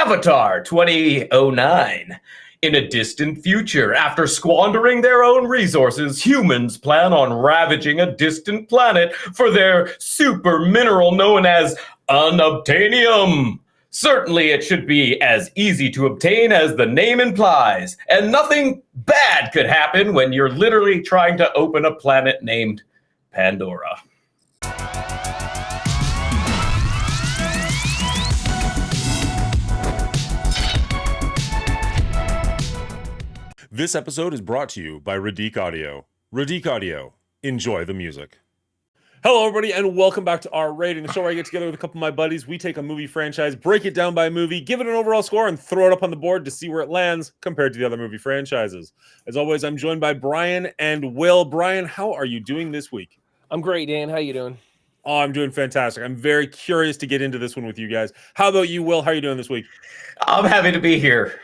Avatar 2009. In a distant future, after squandering their own resources, humans plan on ravaging a distant planet for their super mineral known as unobtainium. Certainly, it should be as easy to obtain as the name implies, and nothing bad could happen when you're literally trying to open a planet named Pandora. This episode is brought to you by Radique Audio. Radique Audio. Enjoy the music. Hello, everybody, and welcome back to Our Rating, the show where I get together with a couple of my buddies. We take a movie franchise, break it down by movie, give it an overall score, and throw it up on the board to see where it lands compared to the other movie franchises. As always, I'm joined by Brian and Will. Brian, how are you doing this week? I'm great, Dan. How you doing? Oh, I'm doing fantastic. I'm very curious to get into this one with you guys. How about you, Will? How are you doing this week? I'm happy to be here.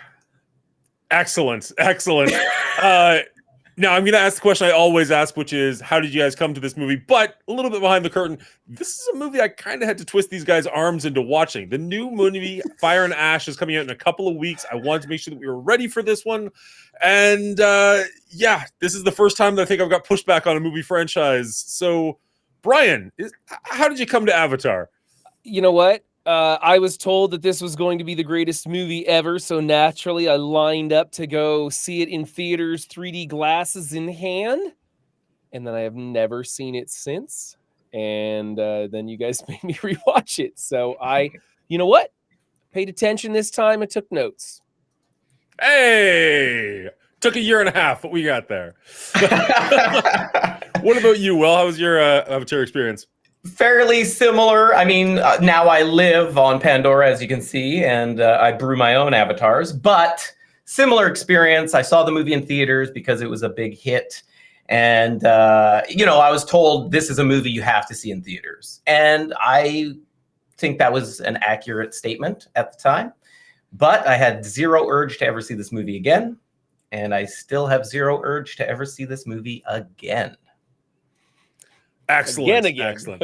Excellent. Now, I'm going to ask the question I always ask, which is, how did you guys come to this movie? But a little bit behind the curtain, this is a movie I kind of had to twist these guys' arms into watching. The new movie, Fire and Ash, is coming out in a couple of weeks. I wanted to make sure that we were ready for this one. And this is the first time that I think I've got pushed back on a movie franchise. So, Brian, how did you come to Avatar? You know what? I was told that this was going to be the greatest movie ever, so naturally I lined up to go see it in theaters, 3D glasses in hand, and then I have never seen it since. And then you guys made me rewatch it. So you know what? Paid attention this time and took notes. Hey! Took a year and a half. What we got there? What about you, Will? How was your Avatar experience? Fairly similar. I mean, now I live on Pandora, as you can see, and I brew my own avatars, but similar experience. I saw the movie in theaters because it was a big hit. And, I was told this is a movie you have to see in theaters. And I think that was an accurate statement at the time. But I had zero urge to ever see this movie again. And I still have zero urge to ever see this movie again. Excellent. Again. Excellent.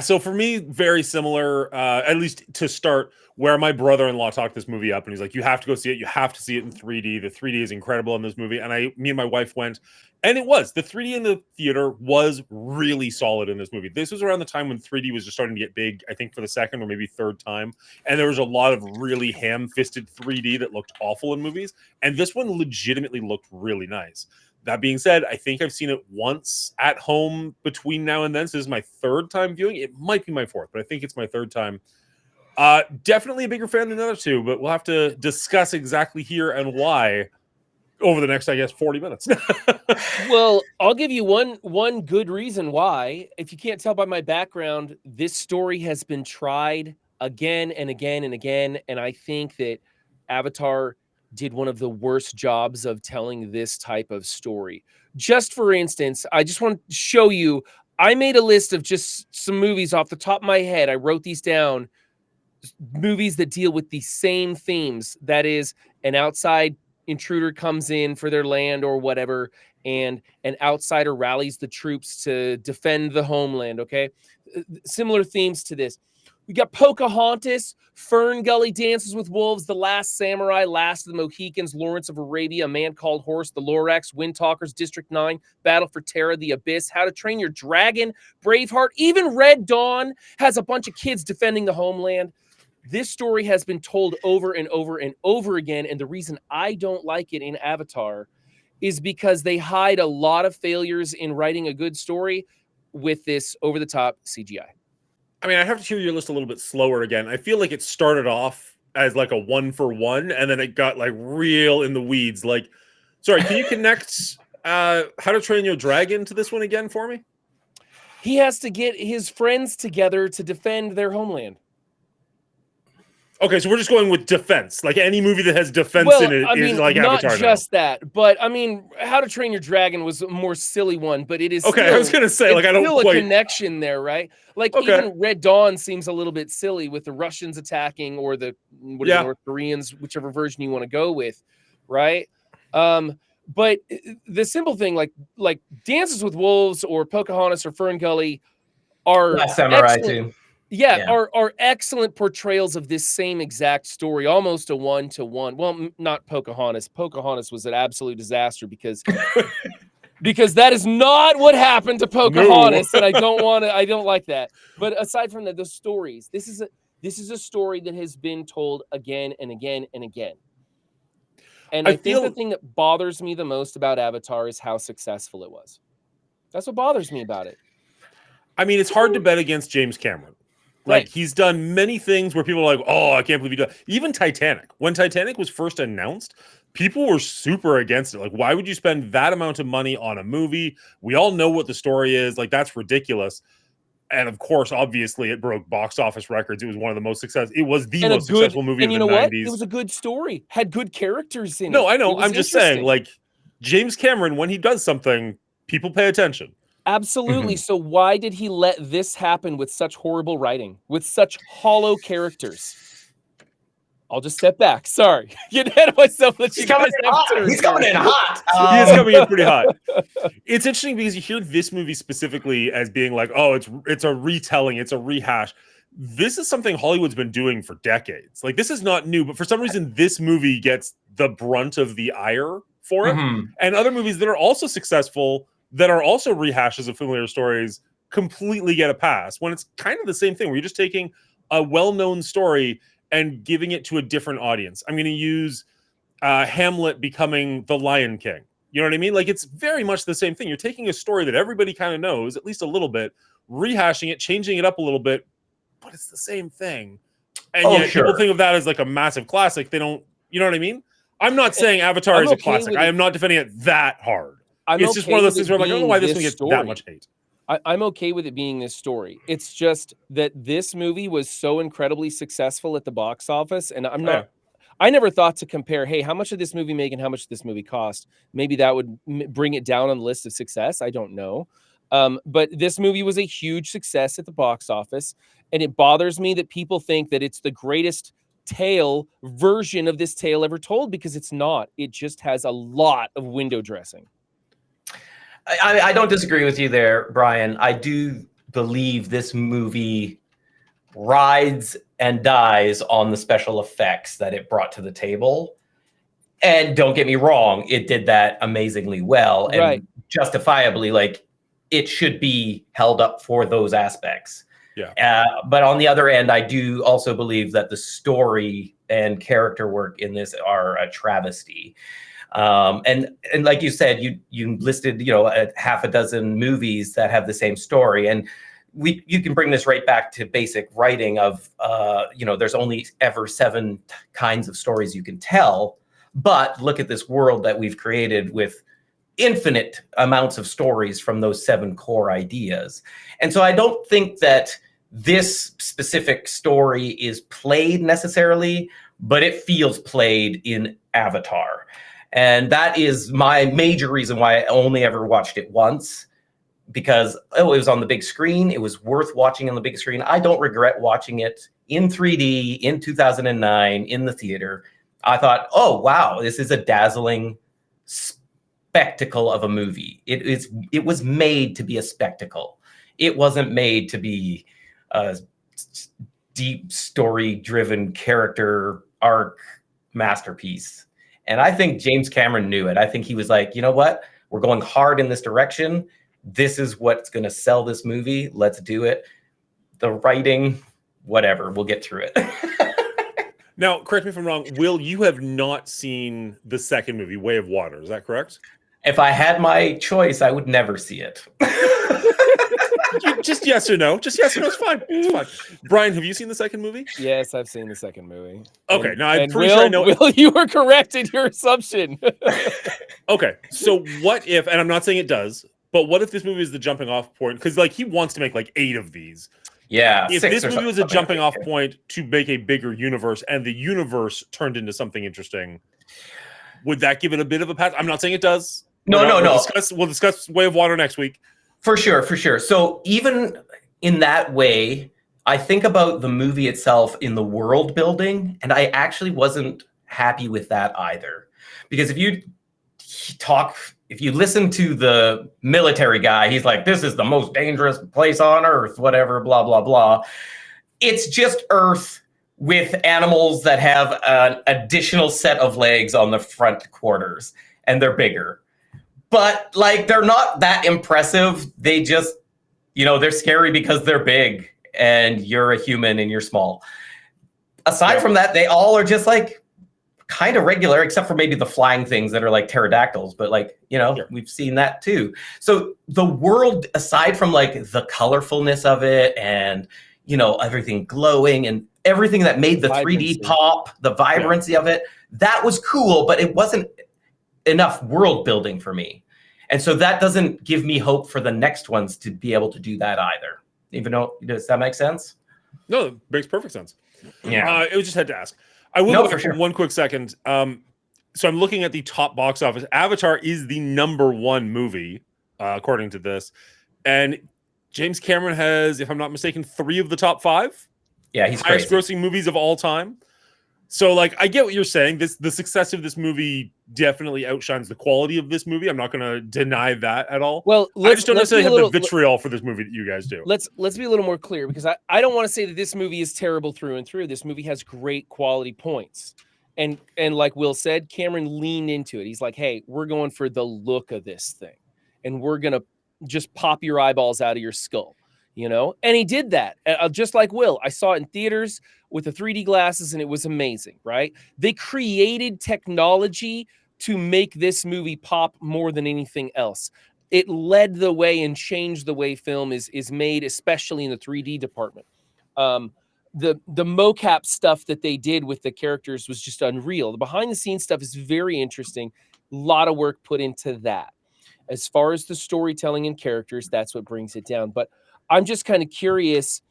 So for me, very similar, at least to start, where my brother-in-law talked this movie up and he's like, you have to go see it. You have to see it in 3D. The 3D is incredible in this movie. And me and my wife went, and it was. The 3D in the theater was really solid in this movie. This was around the time when 3D was just starting to get big, I think for the second or maybe third time. And there was a lot of really ham-fisted 3D that looked awful in movies. And this one legitimately looked really nice. That being said, I think I've seen it once at home between now and then. So this is my third time viewing. It might be my fourth, but I think it's my third time. Definitely a bigger fan than the other two, but we'll have to discuss exactly here and why over the next, 40 minutes. Well, I'll give you one good reason why. If you can't tell by my background, this story has been tried again and again and again. And I think that Avatar did one of the worst jobs of telling this type of story. Just for instance, I just want to show you, I made a list of just some movies off the top of my head. I wrote these down, movies that deal with the same themes. That is, an outside intruder comes in for their land or whatever, and an outsider rallies the troops to defend the homeland, okay? Similar themes to this. We got Pocahontas, Fern Gully, Dances with Wolves, The Last Samurai, Last of the Mohicans, Lawrence of Arabia, A Man Called Horse, The Lorax, Wind Talkers, District 9, Battle for Terra, The Abyss, How to Train Your Dragon, Braveheart, even Red Dawn has a bunch of kids defending the homeland. This story has been told over and over and over again, and the reason I don't like it in Avatar is because they hide a lot of failures in writing a good story with this over-the-top CGI. I mean, I have to hear your list a little bit slower again. I feel like it started off as like a 1-for-1, and then it got like real in the weeds. Like, sorry, can you connect How to Train Your Dragon to this one again for me? He has to get his friends together to defend their homeland. Okay, so we're just going with defense. Like any movie that has defense in it is like Avatar. Not just that, but I mean, How to Train Your Dragon was a more silly one, but it is okay. Still, I was gonna say, like, I don't still quite a connection there, right? Like even Red Dawn seems a little bit silly with the Russians attacking or the North Koreans, whichever version you want to go with, right? But the simple thing, like Dances with Wolves or Pocahontas or Fern Gully, are Last Samurai too. Yeah, are excellent portrayals of this same exact story, almost a one-to-one. Well, not Pocahontas. Pocahontas was an absolute disaster because that is not what happened to Pocahontas, and I don't like that. But aside from that, the stories. This is a story that has been told again and again and again. And I think the thing that bothers me the most about Avatar is how successful it was. That's what bothers me about it. I mean, it's hard to bet against James Cameron. Like, he's done many things where people are like, oh, I can't believe he did. Even Titanic. When Titanic was first announced, people were super against it. Like, why would you spend that amount of money on a movie? We all know what the story is. Like, that's ridiculous. And of course, obviously, it broke box office records. It was one of the most successful. It was the most successful movie of the 90s. And you know what? It was a good story. Had good characters in it. No, I know. I'm just saying, like, James Cameron, when he does something, people pay attention. Absolutely. So why did he let this happen with such horrible writing, with such hollow characters? I'll just step back. Sorry. Get ahead of myself. He's coming in hot. He's coming in hot. He is coming in pretty hot. It's interesting because you hear this movie specifically as being like, oh, it's a retelling, it's a rehash. This is something Hollywood's been doing for decades. Like, this is not new, but for some reason, this movie gets the brunt of the ire for it. And other movies that are also successful, that are also rehashes of familiar stories, completely get a pass, when it's kind of the same thing, where you're just taking a well-known story and giving it to a different audience. I'm going to use Hamlet becoming the Lion King. You know what I mean? Like, it's very much the same thing. You're taking a story that everybody kind of knows, at least a little bit, rehashing it, changing it up a little bit, but it's the same thing. And yet people think of that as like a massive classic. They don't, you know what I mean? I'm not saying Avatar is a classic. I am not defending it that hard. It's just one of those things where I'm like, I don't know why this one gets that much hate. I'm okay with it being this story. It's just that this movie was so incredibly successful at the box office, and I never thought to compare, hey, how much did this movie make and how much did this movie cost? Maybe that would bring it down on the list of success. I don't know. But this movie was a huge success at the box office, and it bothers me that people think that it's the greatest version of this tale ever told, because it's not. It just has a lot of window dressing. I don't disagree with you there, Brian. I do believe this movie rides and dies on the special effects that it brought to the table. And don't get me wrong, it did that amazingly well. And justifiably, like, it should be held up for those aspects. But on the other end, I do also believe that the story and character work in this are a travesty. And like you said, you listed, a half a dozen movies that have the same story, and you can bring this right back to basic writing of, there's only ever 7 kinds of stories you can tell, but look at this world that we've created with infinite amounts of stories from those 7 core ideas. And so I don't think that this specific story is played necessarily, but it feels played in Avatar. And that is my major reason why I only ever watched it once, because it was on the big screen. It was worth watching on the big screen. I don't regret watching it in 3D in 2009 in the theater. I thought, oh, wow, this is a dazzling spectacle of a movie. It was made to be a spectacle. It wasn't made to be a deep story-driven character arc masterpiece. And I think James Cameron knew it. I think he was like, you know what? We're going hard in this direction. This is what's going to sell this movie. Let's do it. The writing, whatever, we'll get through it. Now, correct me if I'm wrong, Will, you have not seen the second movie, Way of Water. Is that correct? If I had my choice, I would never see it. Just yes or no. Just yes or no. It's fine. It's fine. Brian, have you seen the second movie? Yes, I've seen the second movie. Okay. Now, I'm pretty sure I know. Will, you were correct in your assumption. Okay. So what if, and I'm not saying it does, but what if this movie is the jumping off point? Because, like, he wants to make like 8 of these. Yeah. If this movie was a jumping off point to make a bigger universe, and the universe turned into something interesting, would that give it a bit of a pass? I'm not saying it does. No. We'll discuss Way of Water next week. For sure. So even in that way, I think about the movie itself in the world building, and I actually wasn't happy with that either. Because if you listen to the military guy, he's like, this is the most dangerous place on earth, whatever, blah, blah, blah. it's just Earth with animals that have an additional set of legs on the front quarters, and they're bigger. But like, they're not that impressive. They just, they're scary because they're big and you're a human and you're small. Aside from that, they all are just like kind of regular, except for maybe the flying things that are like pterodactyls. But like, we've seen that too. So the world, aside from like the colorfulness of it and, everything glowing and everything that made the vibrancy. 3D pop, the vibrancy of it, that was cool, but it wasn't enough world building for me. And so that doesn't give me hope for the next ones to be able to do that either. Even though, does that make sense? No, it makes perfect sense. Yeah. It was just had to ask. I will go back for one quick second. So I'm looking at the top box office. Avatar is the #1 movie, according to this. And James Cameron has, if I'm not mistaken, 3 of the top 5. Yeah, he's highest crazy. grossing movies of all time. So, like, I get what you're saying. The success of this movie definitely outshines the quality of this movie. I'm not going to deny that at all. Well, I just don't necessarily have the vitriol for this movie that you guys do. Let's be a little more clear, because I don't want to say that this movie is terrible through and through. This movie has great quality points. And like Will said, Cameron leaned into it. He's like, hey, we're going for the look of this thing. And we're going to just pop your eyeballs out of your skull. And he did that. Just like Will, I saw it in theaters with the 3D glasses, and it was amazing, right? They created technology to make this movie pop more than anything else. It led the way and changed the way film is made, especially in the 3D department. The mocap stuff that they did with the characters was just unreal. The behind the scenes stuff is very interesting. A lot of work put into that. As far as the storytelling and characters, that's what brings it down. But I'm just kind of curious,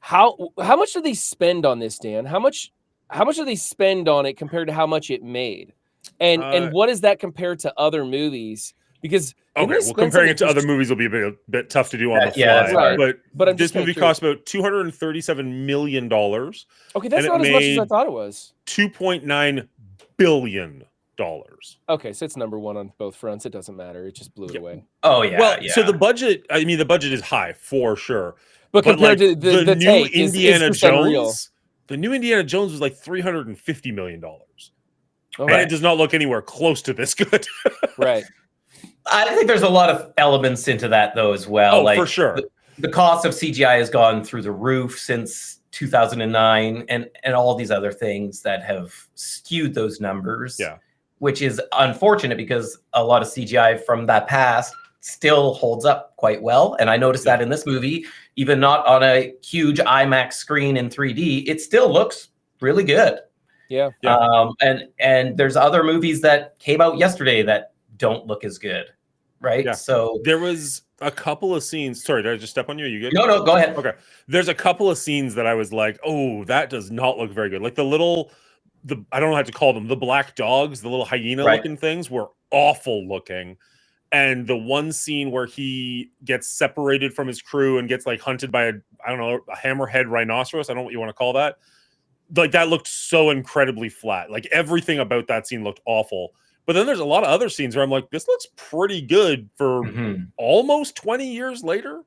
how much do they spend on this, Dan? How much do they spend on it compared to how much it made? And what does that compare to other movies? Because comparing it to other movies will be a bit tough to do on the fly. Yeah, that's right. But this movie cost about $237 million. Okay, that's not as much as I thought it was. $2.9 billion. Okay, so it's #1 on both fronts. It doesn't matter. It just blew it away. Oh yeah. Well, so the budget is high for sure. But compared to the new take Indiana is Jones, the new Indiana Jones was like $350 million. And it does not look anywhere close to this good. Right. I think there's a lot of elements into that though as well. Oh, like, for sure. The cost of CGI has gone through the roof since 2009, and all these other things that have skewed those numbers. Yeah. Which is unfortunate because a lot of CGI from that past still holds up quite well. And I noticed that in this movie, even not on a huge IMAX screen in 3D, it still looks really good. Yeah. And there's other movies that came out yesterday that don't look as good. Right. Yeah. So there was a couple of scenes. Sorry, did I just step on you? Are you good? No, go ahead. Okay. There's a couple of scenes that I was like, oh, that does not look very good. Like I don't know how to call them, the black dogs, the little hyena looking things were awful looking. And the one scene where he gets separated from his crew and gets like hunted by a hammerhead rhinoceros. I don't know what you want to call that. Like that looked so incredibly flat. Like everything about that scene looked awful. But then there's a lot of other scenes where I'm like, this looks pretty good for almost 20 years later.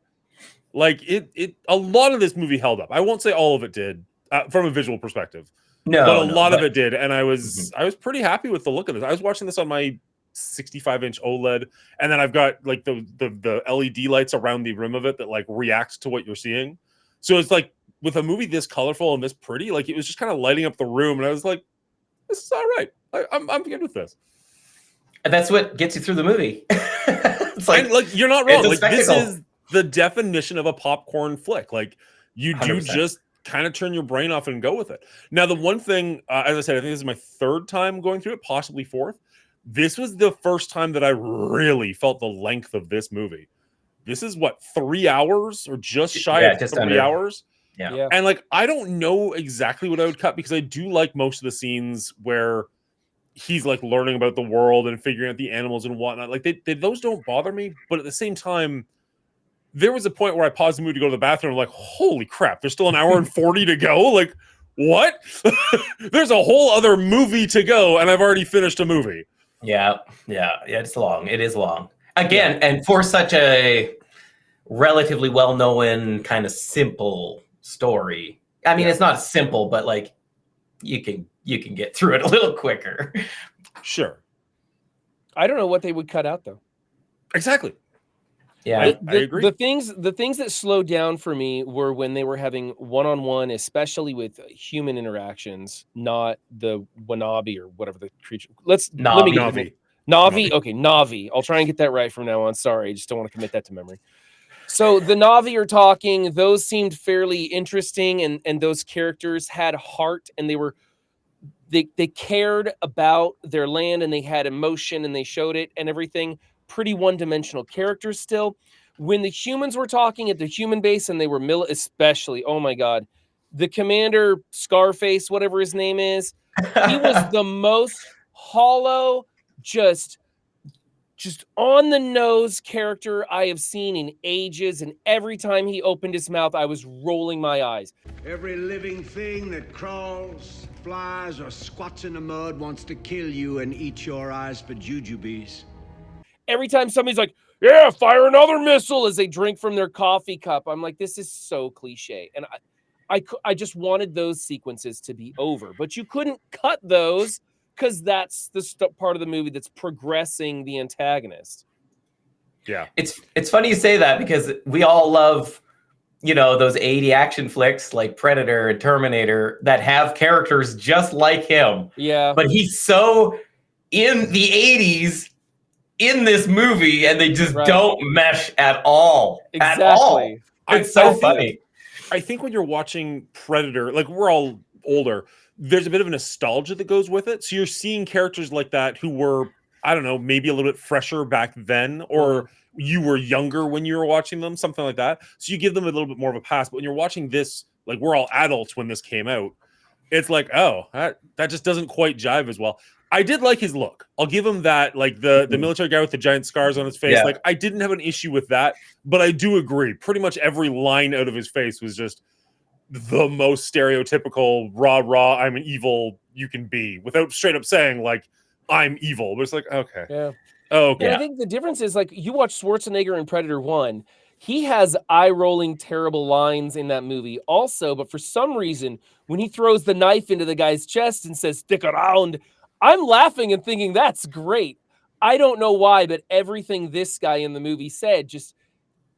Like a lot of this movie held up. I won't say all of it did from a visual perspective. But a lot of it did, and I was pretty happy with the look of this. I was watching this on my 65-inch OLED, and then I've got like the LED lights around the rim of it that like reacts to what you're seeing. So it's like with a movie this colorful and this pretty, like it was just kind of lighting up the room, and I was like, "This is all right. I'm good with this." And that's what gets you through the movie. It's like you're not wrong. Like this spectacle. is the definition of a popcorn flick. Like you do 100%. just kind of turn your brain off and go with it. Now, the one thing, as I said, I think this is my 3rd time going through it, possibly 4th. This was the first time that I really felt the length of this movie. This is 3 hours or just shy of just 3 under. hours. Yeah. And like, I don't know exactly what I would cut because I do like most of the scenes where he's like learning about the world and figuring out the animals and whatnot. Like those don't bother me. But at the same time, there was a point where I paused the movie to go to the bathroom. I'm like, holy crap, there's still an hour and 40 to go. Like, what? There's a whole other movie to go, and I've already finished a movie. Yeah, it's long. It is long. Again, and for such a relatively well-known, kind of simple story, I mean, Yeah. it's not simple, but like you can get through it a little quicker. Sure. I don't know what they would cut out though. Exactly. Yeah. I agree. The things that slowed down for me were when they were having one-on-one, especially with human interactions, not the Wanabi or whatever the creature. Let me get Navi. Navi. Okay, Navi. I'll try and get that right from now on. Sorry, I just don't want to commit that to memory. So the Navi are talking. Those seemed fairly interesting, and those characters had heart, and they cared about their land, and they had emotion, and they showed it, and everything. Pretty one-dimensional characters still. When the humans were talking at the human base, and they were especially, oh my god, the commander Scarface, whatever his name is, he was the most hollow, just on the nose character I have seen in ages, and every time he opened his mouth, I was rolling my eyes. Every living thing that crawls, flies, or squats in the mud wants to kill you and eat your eyes for jujubes. Every time somebody's like, yeah, fire another missile as they drink from their coffee cup, I'm like, this is so cliche. And I just wanted those sequences to be over, but you couldn't cut those because that's the part of the movie that's progressing the antagonist. Yeah. It's funny you say that because we all love, those 80 action flicks like Predator and Terminator that have characters just like him. Yeah. But he's so in the 80s in this movie, and they just don't mesh at all. Exactly. At all. It's so funny. I think when you're watching Predator, like we're all older, there's a bit of a nostalgia that goes with it. So you're seeing characters like that who were, I don't know, maybe a little bit fresher back then, or you were younger when you were watching them, something like that. So you give them a little bit more of a pass. But when you're watching this, like we're all adults when this came out, it's like, oh, that just doesn't quite jive as well. I did like his look. I'll give him that. Like the military guy with the giant scars on his face. Yeah. Like I didn't have an issue with that, but I do agree. Pretty much every line out of his face was just the most stereotypical rah, I'm an evil you can be, without straight up saying like I'm evil. But it's like, okay. Yeah. Okay. And I think the difference is like you watch Schwarzenegger in Predator 1. He has eye-rolling, terrible lines in that movie also, but for some reason, when he throws the knife into the guy's chest and says, stick around, I'm laughing and thinking, that's great. I don't know why, but everything this guy in the movie said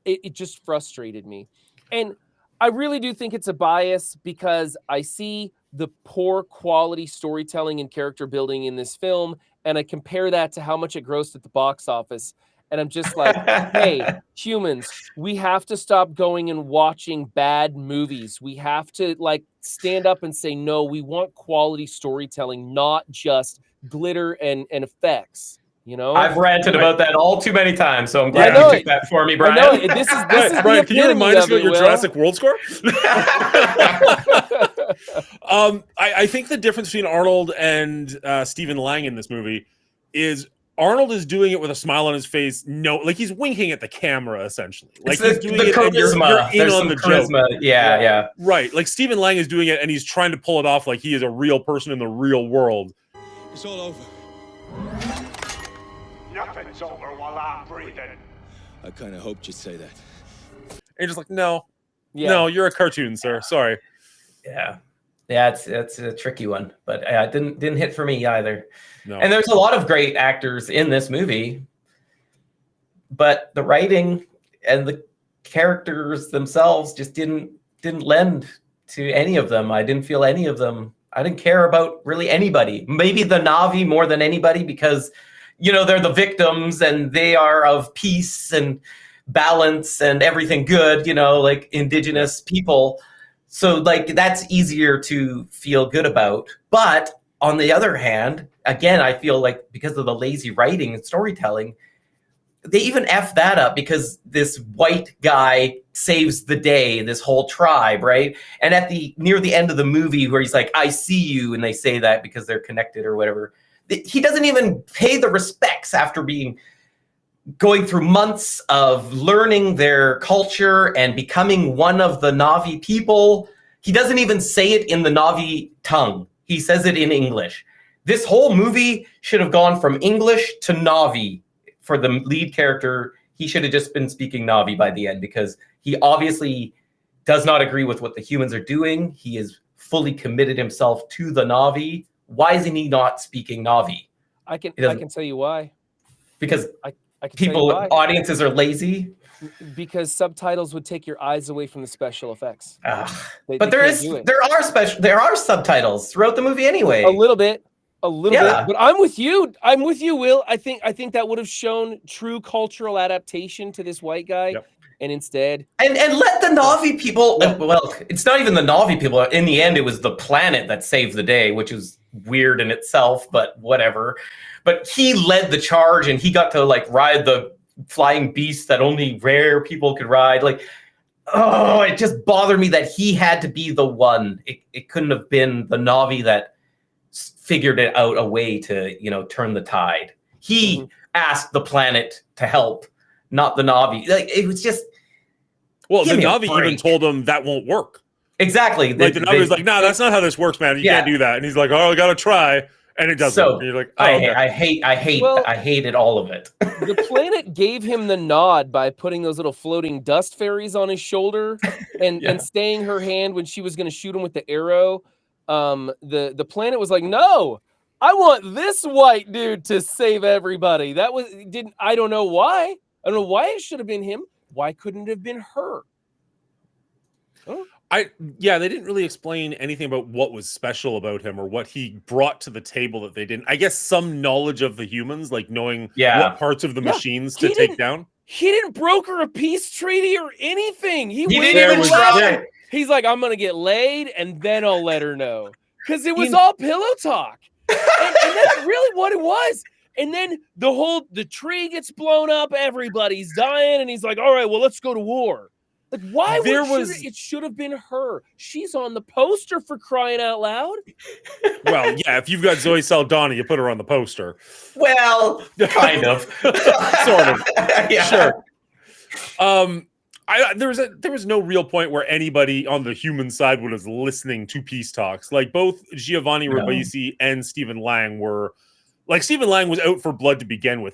it just frustrated me. And I really do think it's a bias because I see the poor quality storytelling and character building in this film, and I compare that to how much it grossed at the box office. And I'm just like, hey, humans, we have to stop going and watching bad movies. We have to like stand up and say, no, we want quality storytelling, not just glitter and effects. I've ranted about that all too many times, so I'm glad you took that for me, Brian. I know. This is Brian, can you remind us about your Jurassic World score? I think the difference between Arnold and Stephen Lang in this movie is Arnold is doing it with a smile on his face. No, like he's winking at the camera, essentially. Like he's doing it and you're in on the charisma. joke. Yeah. Right. Like Stephen Lang is doing it and he's trying to pull it off like he is a real person in the real world. It's all over. Nothing's over while I'm breathing. I kind of hoped you'd say that. And you're just like, no, you're a cartoon, sir. Sorry. Yeah, it's a tricky one, but it didn't hit for me either. No. And there's a lot of great actors in this movie, but the writing and the characters themselves just didn't lend to any of them. I didn't feel any of them. I didn't care about really anybody. Maybe the Na'vi more than anybody because, they're the victims and they are of peace and balance and everything good, like indigenous people. So like that's easier to feel good about. But on the other hand, again, I feel like because of the lazy writing and storytelling, they even F that up because this white guy saves the day, this whole tribe, right? And at near the end of the movie where he's like, I see you, and they say that because they're connected or whatever, he doesn't even pay the respects after going through months of learning their culture and becoming one of the Na'vi people. He doesn't even say it in the Na'vi tongue. He says it in English. This whole movie should have gone from English to Na'vi for the lead character. He should have just been speaking Na'vi by the end because he obviously does not agree with what the humans are doing. He is fully committed himself to the Na'vi. Why is he not speaking Na'vi? I can tell you why. Because I can tell you why. audiences are lazy. Because subtitles would take your eyes away from the special effects. But there are subtitles throughout the movie anyway. A little bit. But I'm with you. Will. I think that would have shown true cultural adaptation to this white guy. Yep. And instead, and let the Na'vi people. Well, it's not even the Na'vi people. In the end, it was the planet that saved the day, which is weird in itself. But whatever. But he led the charge, and he got to like ride the flying beast that only rare people could ride. Like, oh, it just bothered me that he had to be the one. It couldn't have been the Na'vi that figured it out a way to turn the tide. He asked the planet to help, not the Na'vi. Like, it was just. Well, the Na'vi even told him that won't work. Exactly. Like the Na'vi was like, "No, that's not how this works, man. You can't do that." And he's like, "Oh, I gotta try," and it doesn't. So and you're like, "Oh, I hated all of it." The planet gave him the nod by putting those little floating dust fairies on his shoulder and staying her hand when she was going to shoot him with the arrow. The planet was like, "No, I want this white dude to save everybody." I don't know why. I don't know why it should have been him. Why couldn't it have been her? Huh? They didn't really explain anything about what was special about him or what he brought to the table that they didn't. I guess some knowledge of the humans, like knowing what parts of the machines to take down. He didn't broker a peace treaty or anything. He didn't even try. He's like, I'm gonna get laid and then I'll let her know. Because it was all pillow talk. and that's really what it was. And then the tree gets blown up, everybody's dying, and he's like, all right, well, let's go to war. Like, why it should have been her. She's on the poster, for crying out loud. Well, yeah, if you've got Zoe Saldana, you put her on the poster. Well, kind of. Sort of. Yeah. Sure. There was no real point where anybody on the human side was listening to peace talks. Like, both Giovanni Ribisi and Stephen Lang were. Like, Stephen Lang was out for blood to begin with.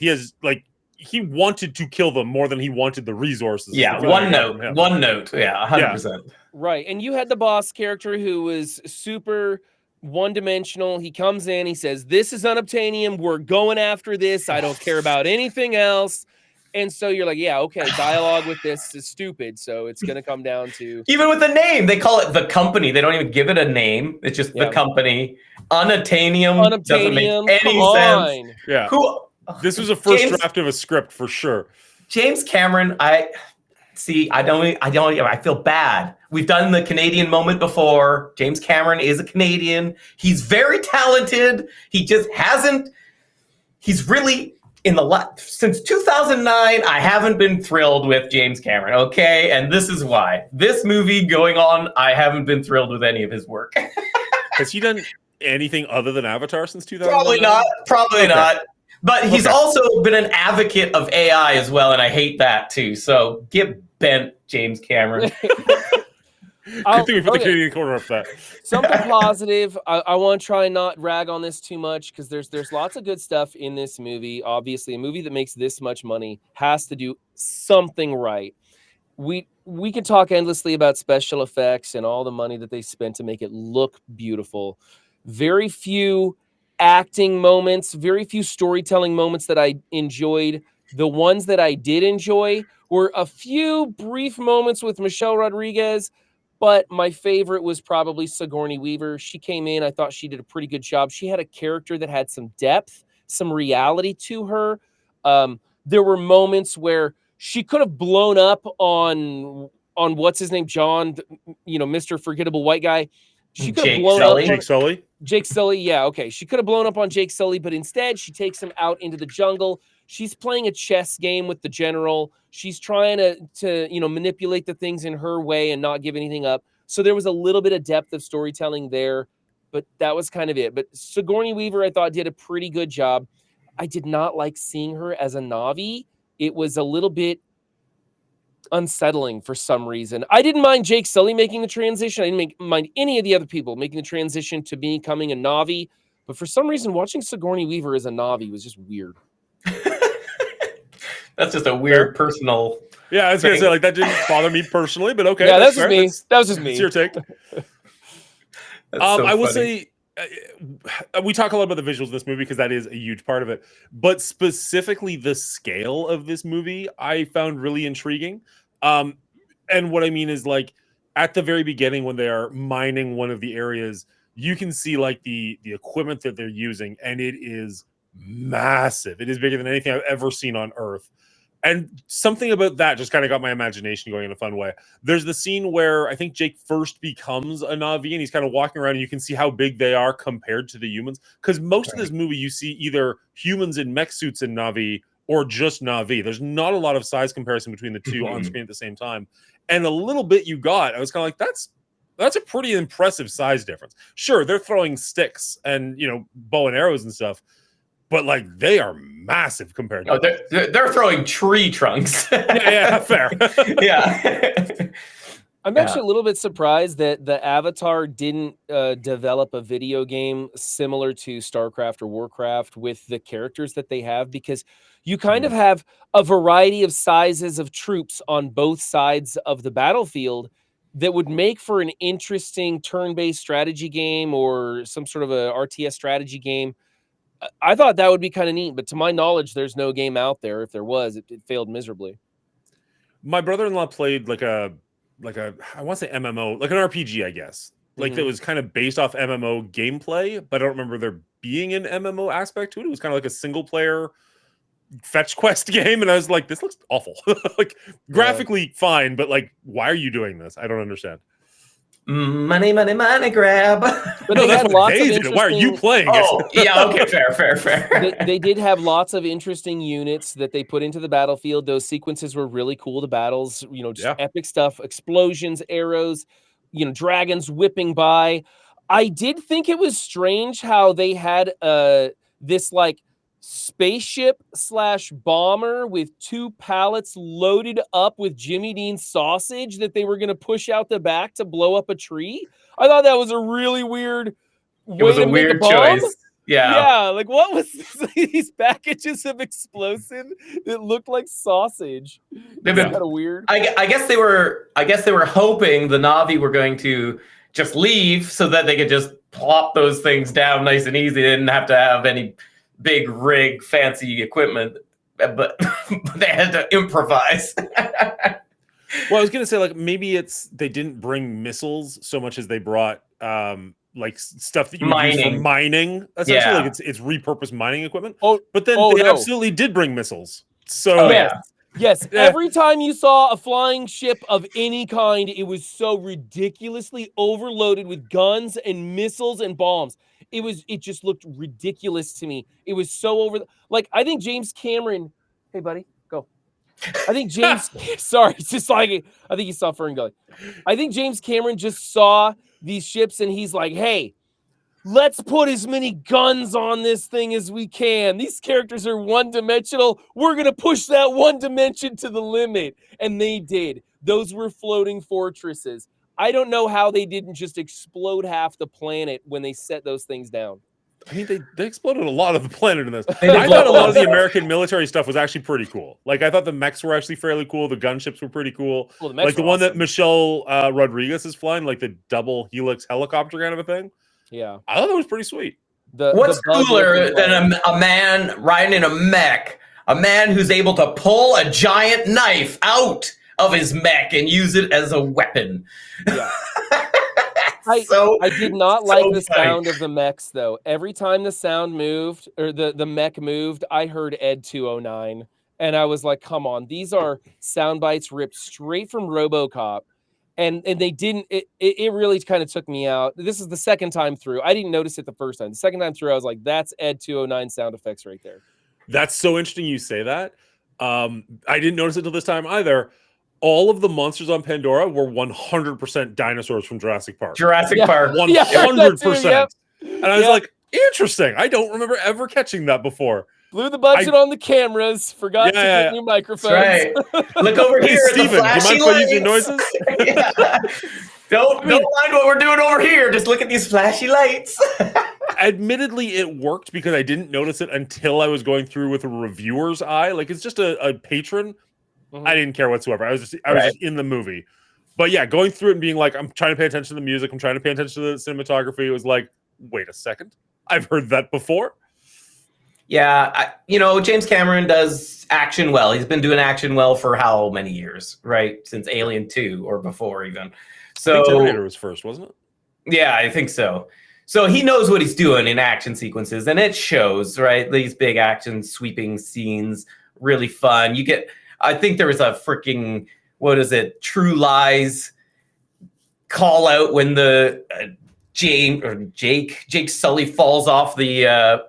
He wanted to kill them more than he wanted the resources. Yeah, one note. Yeah, 100%. Right. And you had the boss character who was super one-dimensional. He comes in, he says, this is unobtainium. We're going after this. I don't care about anything else. And so you're like, yeah, okay, dialogue with this is stupid. So it's going to come down to... Even with the name, they call it the company. They don't even give it a name. It's just the company. Unobtainium doesn't make any sense. Yeah. This was a first draft of a script for sure. James Cameron, I feel bad. We've done the Canadian moment before. James Cameron is a Canadian. He's very talented. He just hasn't. He's really since 2009. I haven't been thrilled with James Cameron. Okay, and this is why. This movie going on, I haven't been thrilled with any of his work. Has he done anything other than Avatar since 2009? Probably not. But he's also been an advocate of AI as well, and I hate that too. So get bent, James Cameron. Good thing we put the Canadian corner up that. Something positive. I want to try and not rag on this too much because there's lots of good stuff in this movie. Obviously, a movie that makes this much money has to do something right. We can talk endlessly about special effects and all the money that they spent to make it look beautiful. Very few acting moments, very few storytelling moments that I enjoyed. The ones that I did enjoy were a few brief moments with Michelle Rodriguez, but my favorite was probably Sigourney Weaver. She came in, I thought she did a pretty good job. She had a character that had some depth, some reality to her. There were moments where she could have blown up on what's his name, John, Mr. Forgettable White Guy. She could have blown up on Jake Sully. Yeah, okay. She could have blown up on Jake Sully, but instead she takes him out into the jungle. She's playing a chess game with the general. She's trying to manipulate the things in her way and not give anything up. So there was a little bit of depth of storytelling there, but that was kind of it. But Sigourney Weaver, I thought, did a pretty good job. I did not like seeing her as a Na'vi. It was a little bit unsettling for some reason. I didn't mind Jake Sully making the transition. I didn't mind any of the other people making the transition to becoming a Na'vi. But for some reason, watching Sigourney Weaver as a Na'vi was just weird. That's just a weird personal Yeah, I was gonna say like that didn't bother me personally, but okay. Yeah, that's just fair. me. That was just me. It's your take. So I will funny. say we talk a lot about the visuals of this movie because that is a huge part of it. But specifically, the scale of this movie I found really intriguing. And what I mean is like at the very beginning when they are mining one of the areas, you can see like the equipment that they're using, and it is massive. It is bigger than anything I've ever seen on Earth. And something about that just kind of got my imagination going in a fun way. There's the scene where I think Jake first becomes a Na'vi, and he's kind of walking around, and you can see how big they are compared to the humans. Because most of this movie, you see either humans in mech suits in Na'vi or just Na'vi. There's not a lot of size comparison between the two on screen at the same time. And a little bit you got, I was kind of like, that's a pretty impressive size difference. Sure, they're throwing sticks and bow and arrows and stuff, but like they are massive compared to. Oh, they're throwing tree trunks. yeah, fair. Yeah. I'm actually a little bit surprised that the Avatar didn't develop a video game similar to StarCraft or Warcraft with the characters that they have, because you kind of have a variety of sizes of troops on both sides of the battlefield that would make for an interesting turn-based strategy game or some sort of a RTS strategy game. I thought that would be kind of neat, but to my knowledge, there's no game out there. If there was, it failed miserably. My brother-in-law played like a I want to say MMO, like an RPG, I guess. Like that was kind of based off MMO gameplay, but I don't remember there being an MMO aspect to it. It was kind of like a single player fetch quest game, and I was like, this looks awful. Like graphically fine, but like, why are you doing this? I don't understand. Money grab. But No, they that's had what lots of they did. Why are you interesting. playing Oh, it? yeah. Okay, fair. They did have lots of interesting units that they put into the battlefield. Those sequences were really cool. The battles, just epic stuff, explosions, arrows, dragons whipping by. I did think it was strange how they had this like spaceship / bomber with 2 pallets loaded up with Jimmy Dean sausage that they were going to push out the back to blow up a tree. I thought that was a really weird way It was to a make weird a bomb. choice. Yeah. Like what was these packages of explosive that looked like sausage? It's kind of weird. I guess they were hoping the Na'vi were going to just leave so that they could just plop those things down nice and easy. They didn't have to have any big rig, fancy equipment, but they had to improvise. Well, I was gonna say like maybe they didn't bring missiles so much as they brought like stuff that you would use for mining. Essentially, like it's repurposed mining equipment. But then they absolutely did bring missiles. So Yes, every time you saw a flying ship of any kind, it was so ridiculously overloaded with guns and missiles and bombs. It just looked ridiculous to me. It was so like I think James Cameron. Hey, buddy, go. I think James. Sorry, it's just like I think he saw Fern going. I think James Cameron just saw these ships and he's like, "Hey, let's put as many guns on this thing as we can. These characters are one-dimensional. We're going to push that one dimension to the limit." And they did. Those were floating fortresses. I don't know how they didn't just explode half the planet when they set those things down. I mean, they exploded a lot of the planet in this. I thought a lot of the American military stuff was actually pretty cool. Like, I thought the mechs were actually fairly cool. The gunships were pretty cool. Well, the like the one that Michelle Rodriguez is flying, like the double helix helicopter kind of a thing. Yeah. I thought that was pretty sweet. What's cooler than a man riding in a mech? A man who's able to pull a giant knife out of his mech and use it as a weapon. Yeah. I did not like the sound of the mechs, though. Every time the sound moved, or the mech moved, I heard Ed 209. And I was like, come on, these are sound bites ripped straight from RoboCop. And they didn't, it really kind of took me out. This is the second time through. I didn't notice it the first time. The second time through, I was like, that's Ed 209 sound effects right there. That's so interesting you say that. I didn't notice it until this time either. All of the monsters on Pandora were 100% dinosaurs from Jurassic Park. Park. 100%. Yep. And I was like, interesting. I don't remember ever catching that before. Blew the budget on the cameras. Forgot to get new microphones. Right. Look over here. Steven, do you mind if I use your noises? Don't mind what we're doing over here. Just look at these flashy lights. Admittedly, it worked because I didn't notice it until I was going through with a reviewer's eye. Like, it's just a patron. I didn't care whatsoever. I was Right. just in the movie. But yeah, going through it and being like, I'm trying to pay attention to the music. I'm trying to pay attention to the cinematography. It was like, wait a second. I've heard that before. Yeah, James Cameron does action well. He's been doing action well for how many years, right? Since Alien 2 or before even. I So think Terminator was first, wasn't it? yeah, I think so. So he knows what he's doing in action sequences, and it shows, right? These big action sweeping scenes, really fun. I think there was a freaking, what is it, True Lies call out when the Jake Sully falls off the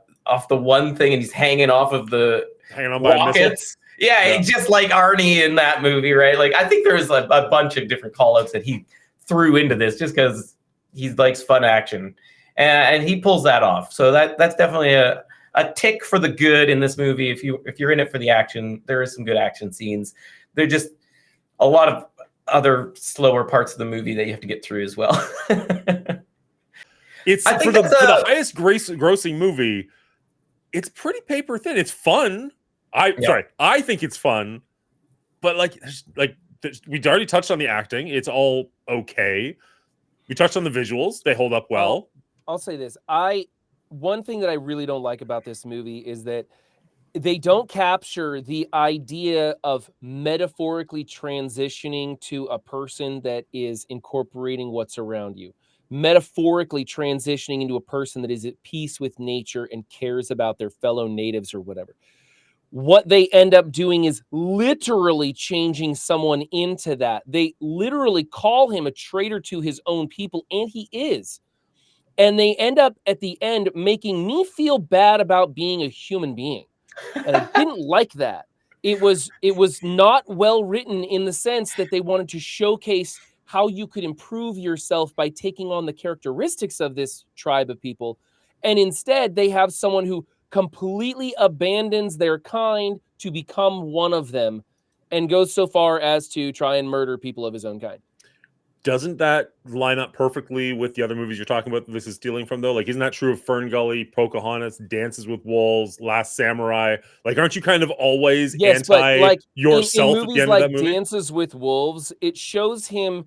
one thing and he's hanging off of the Hanging on by a missile. rockets. Yeah, just like Arnie in that movie, right? Like, I think there's a bunch of different call outs that he threw into this just because he likes fun action. And he pulls that off. So that's definitely a tick for the good in this movie. If you're in it for the action, there is some good action scenes. There are just a lot of other slower parts of the movie that you have to get through as well. It's I think for the that's highest grossing movie. It's pretty paper thin. It's fun. I think it's fun, but we already touched on the acting. It's all okay. We touched on the visuals. They hold up well. I'll say this. One thing that I really don't like about this movie is that they don't capture the idea of metaphorically transitioning to a person that is incorporating what's around you. Metaphorically transitioning into a person that is at peace with nature and cares about their fellow natives or whatever. What they end up doing is literally changing someone into that. They literally call him a traitor to his own people, and he is. And they end up at the end making me feel bad about being a human being. And I didn't like that. It was not well written in the sense that they wanted to showcase how you could improve yourself by taking on the characteristics of this tribe of people. And instead, they have someone who completely abandons their kind to become one of them and goes so far as to try and murder people of his own kind. Doesn't that line up perfectly with the other movies you're talking about that this is stealing from, though? Like, isn't that true of Fern Gully, Pocahontas, Dances with Wolves, Last Samurai? Like, aren't you kind of always anti yourself in at movies the end like of that movie? Dances with Wolves, it shows him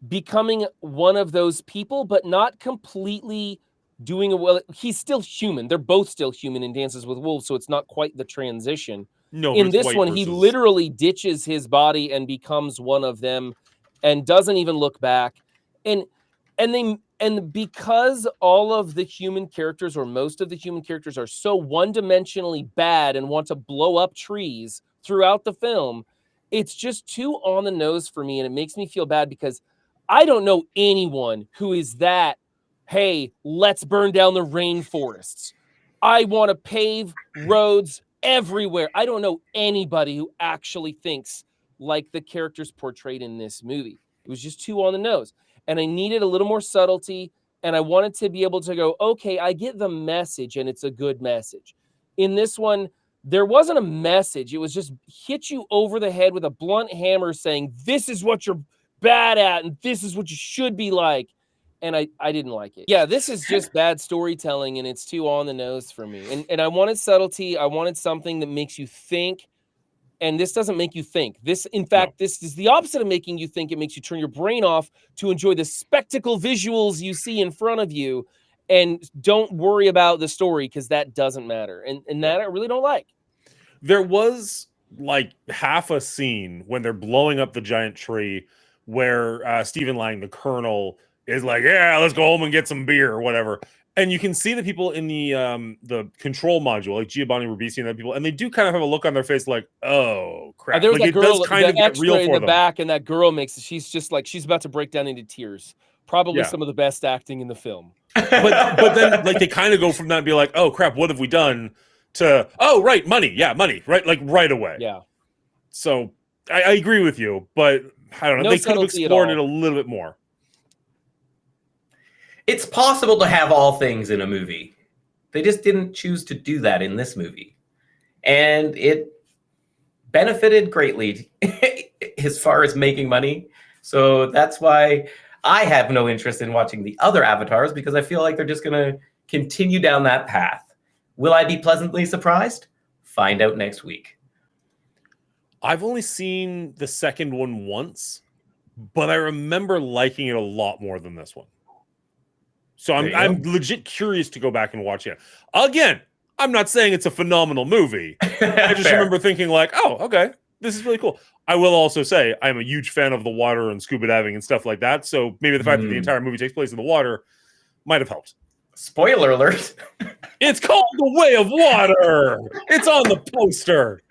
becoming one of those people, but not completely doing it well. He's still human. They're both still human in Dances with Wolves, so it's not quite the transition. No, in this one, he literally ditches his body and becomes one of them and doesn't even look back. And because all of the human characters, or most of the human characters, are so one-dimensionally bad and want to blow up trees throughout the film, it's just too on the nose for me, and it makes me feel bad because I don't know anyone who is that, hey, let's burn down the rainforests. I want to pave roads everywhere. I don't know anybody who actually thinks like the characters portrayed in this movie. It was just too on the nose. And I needed a little more subtlety. And I wanted to be able to go, okay, I get the message and it's a good message. In this one, there wasn't a message. It was just hit you over the head with a blunt hammer saying, this is what you're bad at and this is what you should be like. And I didn't like it. Yeah, this is just bad storytelling and it's too on the nose for me. And I wanted subtlety. I wanted something that makes you think. And this doesn't make you think. This, in fact, This is the opposite of making you think. It makes you turn your brain off to enjoy the spectacle visuals you see in front of you and don't worry about the story because that doesn't matter. And that I really don't like. There was like half a scene when they're blowing up the giant tree where Stephen Lang, the colonel, is like, yeah, let's go home and get some beer or whatever. And you can see the people in the control module, like Giovanni Ribisi and other people, and they do kind of have a look on their face like, oh, crap. There was like, that girl, does kind the of get real extra in for the them. back, and that girl she's just like, she's about to break down into tears. Probably some of the best acting in the film. But then, like, they kind of go from that and be like, oh, crap, what have we done? To, oh, right, money. Yeah, money. Right, like, right away. Yeah. So, I agree with you, but I don't know. No They could have subtlety at explored all. it a little bit more. It's possible to have all things in a movie. They just didn't choose to do that in this movie. And it benefited greatly as far as making money. So that's why I have no interest in watching the other Avatars, because I feel like they're just going to continue down that path. Will I be pleasantly surprised? Find out next week. I've only seen the second one once, but I remember liking it a lot more than this one. So I'm legit curious to go back and watch it. Again, I'm not saying it's a phenomenal movie. I just remember thinking like, oh, okay, this is really cool. I will also say I'm a huge fan of the water and scuba diving and stuff like that. So maybe the fact that the entire movie takes place in the water might have helped. Spoiler alert. It's called The Way of Water. It's on the poster.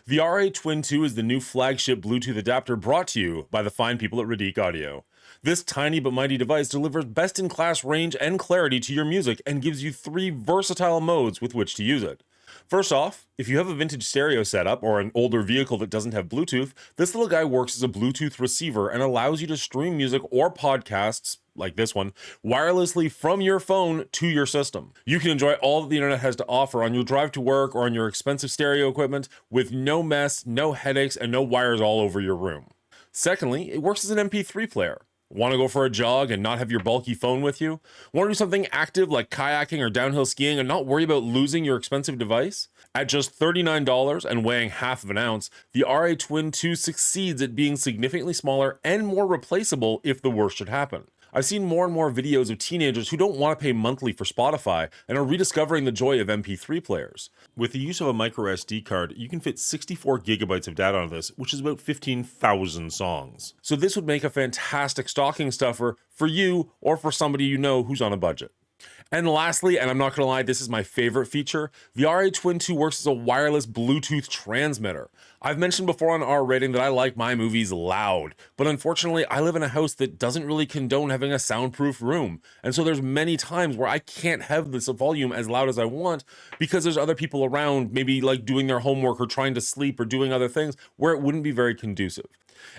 The RA Twin 2 is the new flagship Bluetooth adapter brought to you by the fine people at Radique Audio. This tiny but mighty device delivers best-in-class range and clarity to your music and gives you 3 versatile modes with which to use it. First off, if you have a vintage stereo setup or an older vehicle that doesn't have Bluetooth, this little guy works as a Bluetooth receiver and allows you to stream music or podcasts, like this one, wirelessly from your phone to your system. You can enjoy all that the internet has to offer on your drive to work or on your expensive stereo equipment with no mess, no headaches, and no wires all over your room. Secondly, it works as an MP3 player. Want to go for a jog and not have your bulky phone with you? Want to do something active like kayaking or downhill skiing and not worry about losing your expensive device? At just $39 and weighing half of an ounce, the RA Twin 2 succeeds at being significantly smaller and more replaceable if the worst should happen. I've seen more and more videos of teenagers who don't want to pay monthly for Spotify and are rediscovering the joy of MP3 players. With the use of a micro SD card, you can fit 64 gigabytes of data on this, which is about 15,000 songs. So this would make a fantastic stocking stuffer for you or for somebody you know who's on a budget. And lastly, and I'm not going to lie, this is my favorite feature, the RA Twin 2 works as a wireless Bluetooth transmitter. I've mentioned before on R Rating that I like my movies loud, but unfortunately I live in a house that doesn't really condone having a soundproof room. And so there's many times where I can't have this volume as loud as I want because there's other people around, maybe like doing their homework or trying to sleep or doing other things where it wouldn't be very conducive.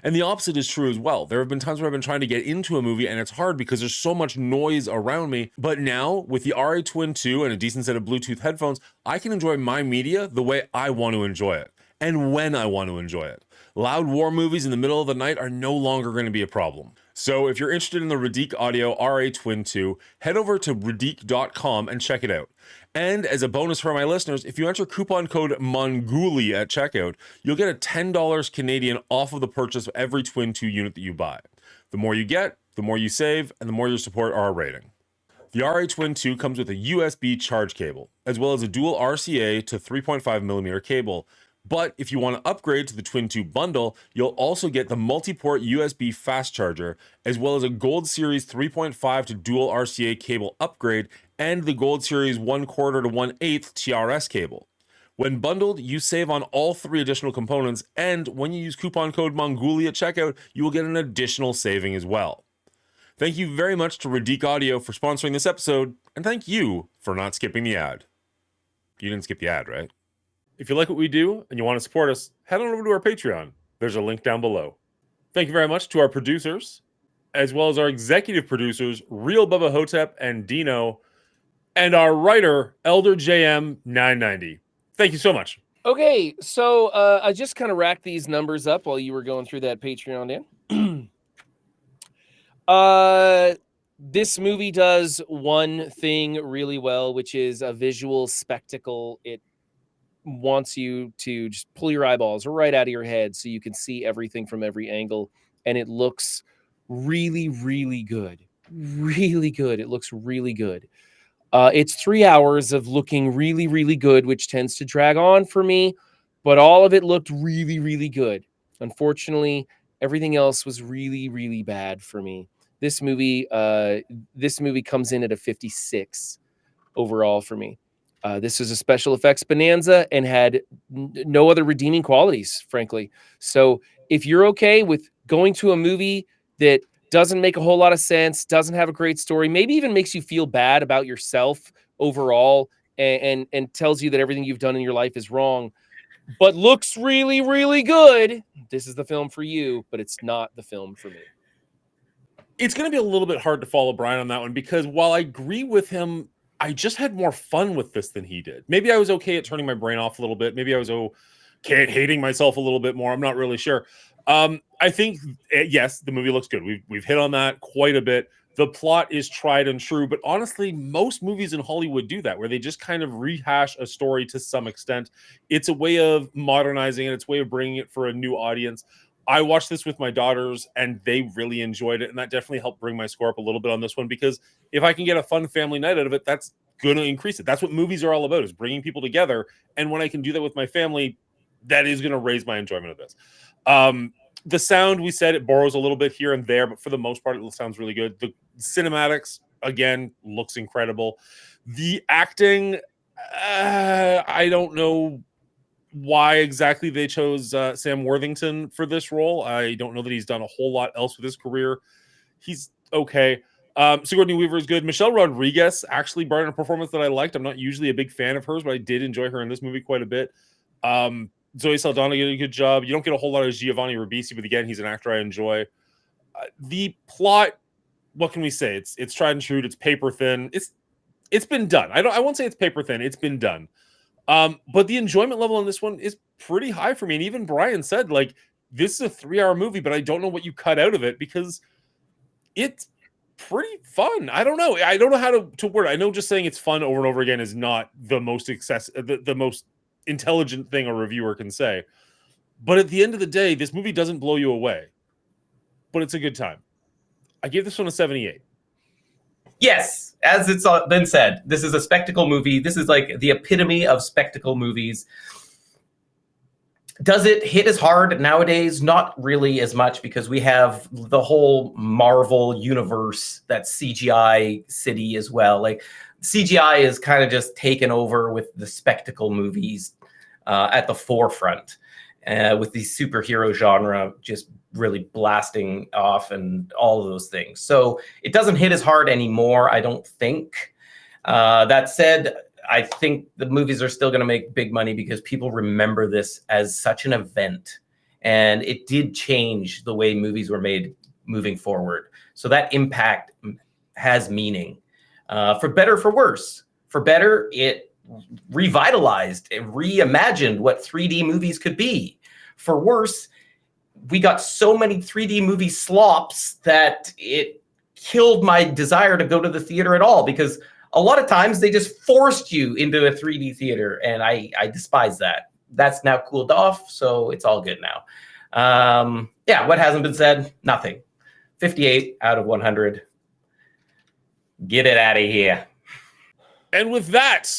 And the opposite is true as well. There have been times where I've been trying to get into a movie and it's hard because there's so much noise around me. But now, with the RA Twin 2 and a decent set of Bluetooth headphones, I can enjoy my media the way I want to enjoy it. And when I want to enjoy it. Loud war movies in the middle of the night are no longer going to be a problem. So if you're interested in the Radique Audio RA Twin 2, head over to radique.com and check it out. And as a bonus for my listeners, if you enter coupon code MONGOOLY at checkout, you'll get a $10 Canadian off of the purchase of every Twin 2 unit that you buy. The more you get, the more you save, and the more you support our rating. The RA Twin 2 comes with a USB charge cable, as well as a dual RCA to 3.5mm cable. But if you want to upgrade to the Twin 2 bundle, you'll also get the multi-port USB fast charger, as well as a Gold Series 3.5 to dual RCA cable upgrade, and the Gold Series 1/4 to 1/8 TRS cable. When bundled, you save on all 3 additional components, and when you use coupon code MONGOOLY at checkout, you will get an additional saving as well. Thank you very much to Radique Audio for sponsoring this episode, and thank you for not skipping the ad. You didn't skip the ad, right? If you like what we do and you want to support us, head on over to our Patreon. There's a link down below. Thank you very much to our producers, as well as our executive producers, Real Bubba Hotep and Dino, and our writer, Elder JM990. Thank you so much. Okay, so I just kind of racked these numbers up while you were going through that Patreon, Dan. This movie does one thing really well, which is a visual spectacle. It wants you to just pull your eyeballs right out of your head so you can see everything from every angle, and it looks really, really good. Really good. It looks really good. It's 3 hours of looking really, really good, which tends to drag on for me, but all of it looked really, really good. Unfortunately, everything else was really, really bad for me. This movie comes in at a 56 overall for me. This is a special effects bonanza and had no other redeeming qualities, frankly. So if you're okay with going to a movie that doesn't make a whole lot of sense, doesn't have a great story, maybe even makes you feel bad about yourself overall, and tells you that everything you've done in your life is wrong, but looks really, really good, this is the film for you, but it's not the film for me. It's going to be a little bit hard to follow Brian on that one because while I agree with him, I just had more fun with this than he did. Maybe I was okay at turning my brain off a little bit. Maybe I was okay at hating myself a little bit more. I'm not really sure. I think, yes, the movie looks good. We've hit on that quite a bit. The plot is tried and true, but honestly, most movies in Hollywood do that, where they just kind of rehash a story to some extent. It's a way of modernizing it. It's a way of bringing it for a new audience. I watched this with my daughters, and they really enjoyed it, and that definitely helped bring my score up a little bit on this one, because if I can get a fun family night out of it, that's going to increase it. That's what movies are all about, is bringing people together, and when I can do that with my family, that is going to raise my enjoyment of this. The sound, we said, it borrows a little bit here and there, but for the most part, it sounds really good. The cinematics, again, looks incredible. The acting, I don't know why exactly they chose Sam Worthington for this role. I don't know that he's done a whole lot else with his career. He's okay. Sigourney Weaver is good. Michelle Rodriguez actually brought in a performance that I liked. I'm not usually a big fan of hers, but I did enjoy her in this movie quite a bit. Zoe Saldana did a good job. You don't get a whole lot of Giovanni Ribisi, but again, he's an actor I enjoy. The plot, what can we say? It's tried and true. It's paper thin. It's been done. I won't say it's paper thin. It's been done. But the enjoyment level on this one is pretty high for me. And even Brian said, like, this is a 3-hour movie, but I don't know what you cut out of it, because it's pretty fun. I don't know. I don't know how to word it. I know just saying it's fun over and over again is not the most the most intelligent thing a reviewer can say. But at the end of the day, this movie doesn't blow you away, but it's a good time. I gave this one a 78. Yes, as it's been said, this is a spectacle movie. This is like the epitome of spectacle movies. Does it hit as hard nowadays? Not really as much, because we have the whole Marvel universe, that CGI city as well. Like, CGI is kind of just taken over with the spectacle movies at the forefront, with the superhero genre just really blasting off and all of those things. So it doesn't hit as hard anymore, I don't think. That said, I think the movies are still going to make big money, because people remember this as such an event, and it did change the way movies were made moving forward. So that impact has meaning. For better, for worse. For better, it revitalized and reimagined what 3D movies could be. For worse, we got so many 3D movie slops that it killed my desire to go to the theater at all, because a lot of times they just forced you into a 3D theater, and I despise that. That's now cooled off, so it's all good now. Yeah, what hasn't been said? Nothing. 58 out of 100. Get it out of here. And with that,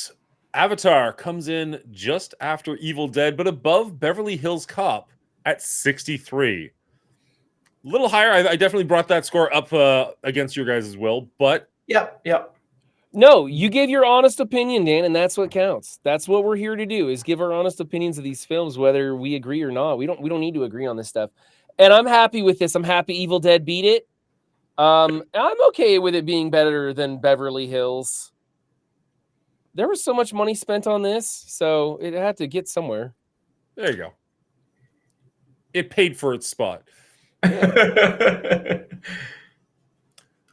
Avatar comes in just after Evil Dead, but above Beverly Hills Cop at 63. A little higher. I definitely brought that score up against your guys' will, but... Yep. No, you gave your honest opinion, Dan, and that's what counts. That's what we're here to do, is give our honest opinions of these films, whether we agree or not. We don't need to agree on this stuff. And I'm happy with this. I'm happy Evil Dead beat it. I'm okay with it being better than Beverly Hills. There was so much money spent on this, so it had to get somewhere. There you go. It paid for its spot.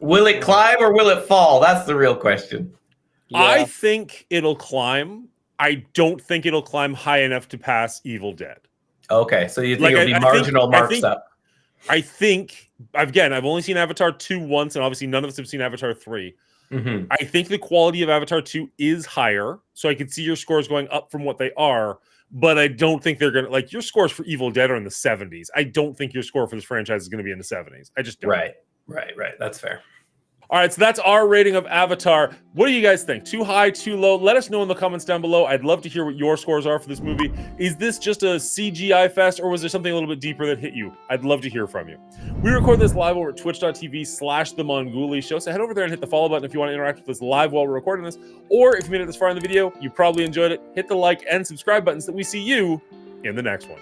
Will it climb or will it fall? That's the real question. Yeah. I think it'll climb. I don't think it'll climb high enough to pass Evil Dead. Okay, so you think it'll be marginal marks up? I think, again, I've only seen Avatar 2 once, and obviously none of us have seen Avatar 3. Mm-hmm. I think the quality of Avatar 2 is higher, so I could see your scores going up from what they are, but I don't think they're going to, like, your scores for Evil Dead are in the 70s. I don't think your score for this franchise is going to be in the 70s. I just don't. Right. That's fair. All right, so that's our rating of Avatar. What do you guys think? Too high, too low? Let us know in the comments down below. I'd love to hear what your scores are for this movie. Is this just a CGI fest, or was there something a little bit deeper that hit you? I'd love to hear from you. We record this live over at twitch.tv/TheMongoolie Show, so head over there and hit the follow button if you want to interact with us live while we're recording this, or if you made it this far in the video, you probably enjoyed it, hit the like and subscribe buttons so that we see you in the next one.